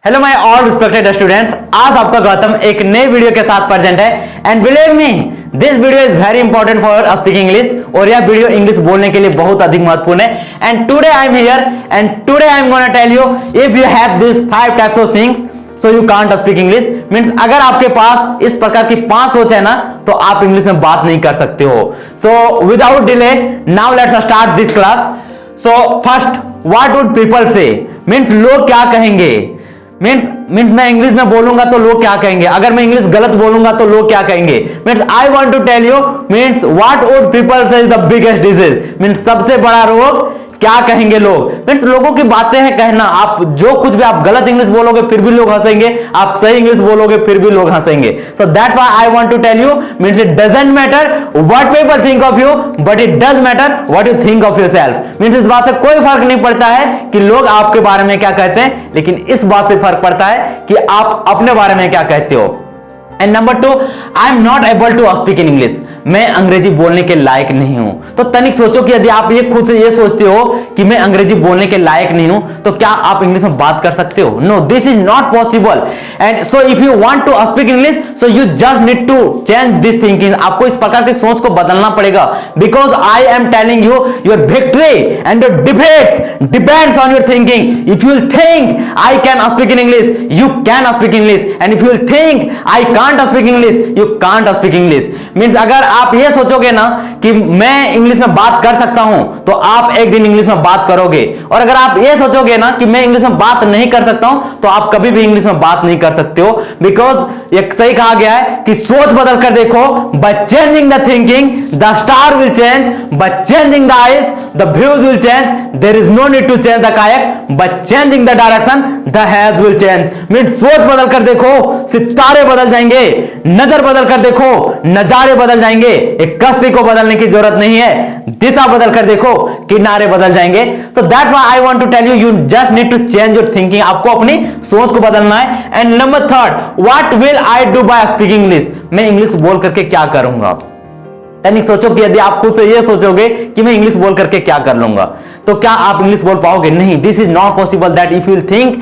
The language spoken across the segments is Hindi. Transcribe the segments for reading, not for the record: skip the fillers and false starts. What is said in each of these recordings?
Hello my all respected students, आज आपका गौतम एक नए वीडियो के साथ प्रेजेंट है and believe me this video is very important for speaking English. और यह वीडियो इंग्लिश बोलने के लिए बहुत अधिक महत्वपूर्ण है। And today I am here and today I am gonna tell you if you have this 5 types of things so you can't speak English. Means अगर आपके पास इस प्रकार की 5 सोच है ना तो आप इंग्लिश में बात नहीं कर सकते हो। So without delay now let's start this class. So first, what would people से? मींस लोग क्या कहेंगे। मीन्स मैं इंग्लिश में बोलूंगा तो लोग क्या कहेंगे, अगर मैं इंग्लिश गलत बोलूंगा तो लोग क्या कहेंगे। Means I want to tell you means what would people say is the biggest disease. Means सबसे बड़ा रोग क्या कहेंगे लोग। मीन्स लोगों की बातें हैं कहना। आप जो कुछ भी आप गलत इंग्लिश बोलोगे फिर भी लोग हंसेंगे, आप सही इंग्लिश बोलोगे फिर भी लोग हंसेंगे। So that's why I want to tell you means it doesn't matter what people think of you but it does matter what you think of yourself. Means इस बात से कोई फर्क नहीं पड़ता है कि लोग आपके बारे में क्या कहते हैं, लेकिन इस बात से फर्क पड़ता है कि आप अपने बारे में क्या कहते हो। And number 2, I am not able to speak in English. मैं अंग्रेजी बोलने के लायक नहीं हूं। तो तनिक सोचो कि यदि आप ये खुद से ये सोचते हो कि मैं अंग्रेजी बोलने के लायक नहीं हूं तो क्या आप इंग्लिश में बात कर सकते हो? No, this is not possible. And so if you want to speak English so you just need to change this thinking. आपको इस प्रकार की सोच को बदलना पड़ेगा। Because I am telling you your victory and your defeats depends on your thinking. If you think I can speak in English you can speak English, and if you think I can't speak English you can't speak English. Means अगर आप ये सोचोगे ना कि मैं इंग्लिश में बात कर सकता हूं तो आप एक दिन इंग्लिश में बात करोगे, और अगर आप ये सोचोगे ना कि मैं इंग्लिश में बात नहीं कर सकता हूं तो आप कभी भी इंग्लिश में बात नहीं कर सकते हो। बिकॉज एक सही कहा गया है कि सोच बदल कर देखो, by changing the thinking the star will change, by changing the eyes the views will change, there is no need to change the kayak, by changing the direction the hedge will change. Means सोच बदल कर देखो सितारे बदल जाएंगे, नजर बदल कर देखो नजारे बदल जाएंगे। एक कश्ती को बदलने की जरूरत नहीं है, दिशा बदल कर देखो किनारे बदल जाएंगे। So that's why I want to tell you you just need to change your thinking. आपको अपनी सोच को बदलना है। And number 3, what will I do by speaking English? मैं इंग्लिश बोल करके क्या करूंगा। तनिक सोचो कि यदि आप खुद से ये सोचोगे कि मैं इंग्लिश बोल करके क्या कर लूंगा तो क्या आप इंग्लिश बोल पाओगे? नहीं, this is not possible. That if you think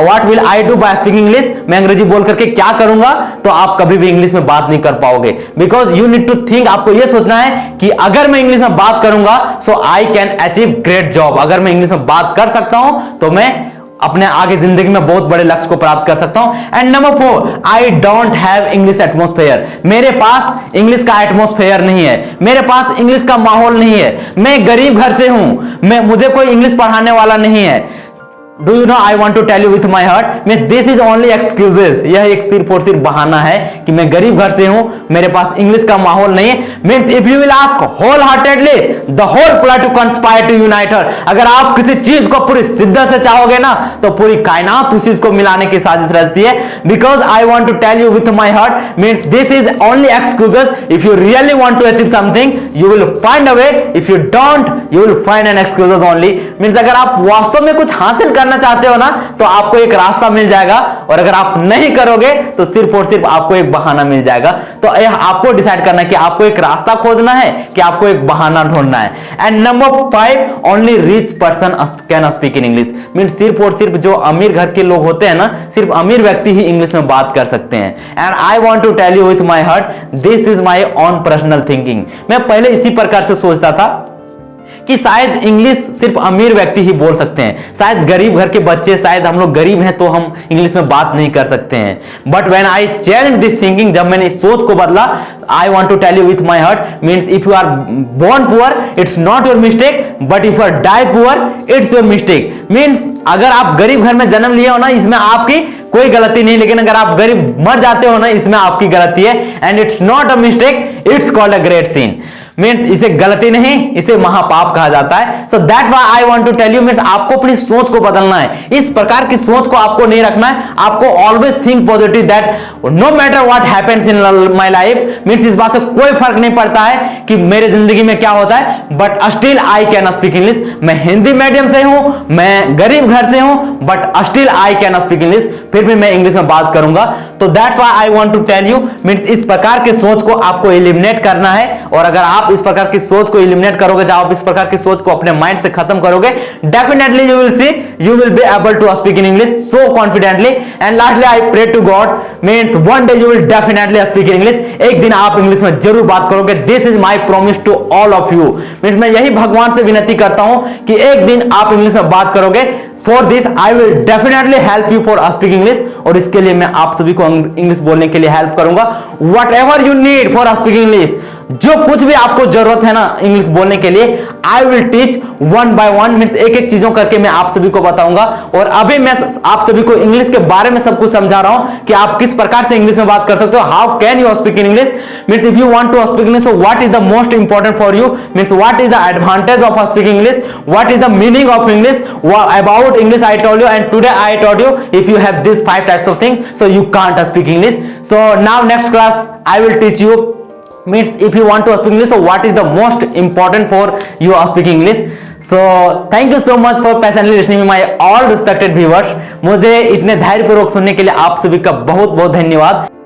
what will I do by speaking English, मैं अंग्रेजी बोल करके क्या करूंगा, तो आप कभी भी इंग्लिश में बात नहीं कर पाओगे। Because you need to think, आपको यह सोचना है कि अगर मैं इंग्लिश में बात करूंगा so I can achieve great job. अगर मैं इंग्लिश में बात कर सकता हूं तो मैं अपने आगे जिंदगी में बहुत बड़े लक्ष्य को प्राप्त कर सकता हूं। And number 4, I don't have English atmosphere. मेरे पास इंग्लिश का एटमॉस्फेयर नहीं है, मेरे पास इंग्लिश का माहौल नहीं है। मैं गरीब घर से हूं, मुझे कोई इंग्लिश पढ़ाने वाला नहीं है। Do you know I want to tell you with my heart mean this is only excuses. यह एक सिर्फ और सिर्फ बहाना है कि मैं गरीब घर से हूं, मेरे पास इंग्लिश का माहौल नहीं है। Means if you will ask wholeheartedly the whole plot to conspire to unite her. अगर आप किसी चीज को पूरी शिद्दत से चाहोगे ना तो पूरी कायनात उस चीज को मिलाने की साजिश रचती है। Because I want to tell you with my heart means this is only excuses. If you really want to achieve something you will find a way, if you don't you will find an excuses only. Means अगर आप वास्तव में कुछ हासिल करना चाहते हो ना तो आपको एक रास्ता मिल जाएगा, और अगर आप नहीं करोगे तो सिर्फ और सिर्फ आपको एक बहाना मिल जाएगा। तो यह आपको डिसाइड करना है कि आपको एक रास्ता खोजना है कि आपको एक बहाना ढूंढना है। And number 5, only rich person can speak in English. Mean सिर्फ और सिर्फ जो अमीर घर के लोग होते हैं ना, सिर्फ अमीर व्यक्ति ही इंग्लिश में बात कर सकते हैं। And I want to tell you with my heart this is my own personal thinking. मैं पहले इसी प्रकार से सोचता था कि शायद इंग्लिश सिर्फ अमीर व्यक्ति ही बोल सकते हैं, शायद गरीब घर के बच्चे, शायद हम लोग गरीब हैं तो हम इंग्लिश में बात नहीं कर सकते हैं। But when I change this thinking, जब मैंने इस सोच को बदला, I want to tell you with my heart means if you are born poor it's not your mistake, but if you are die poor it's your mistake. Means अगर आप गरीब घर में जन्म लिए हो ना इसमें आपकी कोई गलती नहीं, लेकिन अगर आप गरीब मर जाते हो ना इसमें आपकी गलती है। And it's not a mistake, it's called a great sin. Means इसे गलती नहीं, इसे महापाप कहा जाता है। So that's why I want to tell you means आपको अपनी सोच को बदलना है। इस प्रकार की सोच को आपको नहीं रखना है। आपको always think positive that no matter what happens in my life. Means इस बात से कोई फर्क नहीं पड़ता है कि मेरे जिंदगी में क्या होता है, but still I can speak English. मैं हिंदी मीडियम से हूं, मैं गरीब घर से हूं, but still I can speak English. फिर भी मैं इंग्लिश में बात करूंगा। तो that's why I want to tell you, means इस प्रकार के सोच को आपको एलिमिनेट करना है। और अगर आप इस प्रकार की सोच को एलिमिनेट करोगे, जब आप इस प्रकार की सोच को अपने माइंड से खत्म करोगे, definitely you will see you will be able to speak in English so confidently. And lastly I pray to God, means one day you will definitely speak in English. एक दिन आप इंग्लिश में जरूर बात करोगे। This is my promise to all of you. Means मैं यही भगवान से विनती करता हूं कि एक दिन आप इंग्लिश में बात करोगे। For this I will definitely help you for speak English, और इसके लिए मैं आप सभी को इंग्लिश बोलने के लिए हेल्प करूंगा। What ever you need for speaking English, जो कुछ भी आपको जरूरत है ना इंग्लिश बोलने के लिए, I will teach one by one, means एक एक चीजों करके मैं आप सभी को बताऊंगा। और अभी मैं आप सभी को इंग्लिश के बारे में सब कुछ समझा रहा हूं कि आप किस प्रकार से इंग्लिश में बात कर सकते हो। How can you speak in English, means if you want to speak English, so what is the most important for you, means what is the advantage of speaking English, what is the meaning of English, about English I told you, and today I told you if you have this 5 types of thing, so you can't speak English. So now next class I will teach you, means if you want to speak English, so what is the most important for you speaking English. So thank you so much for patiently listening my all respected viewers. मुझे इतने धैर्यपूर्वक सुनने के लिए आप सभी का बहुत बहुत धन्यवाद।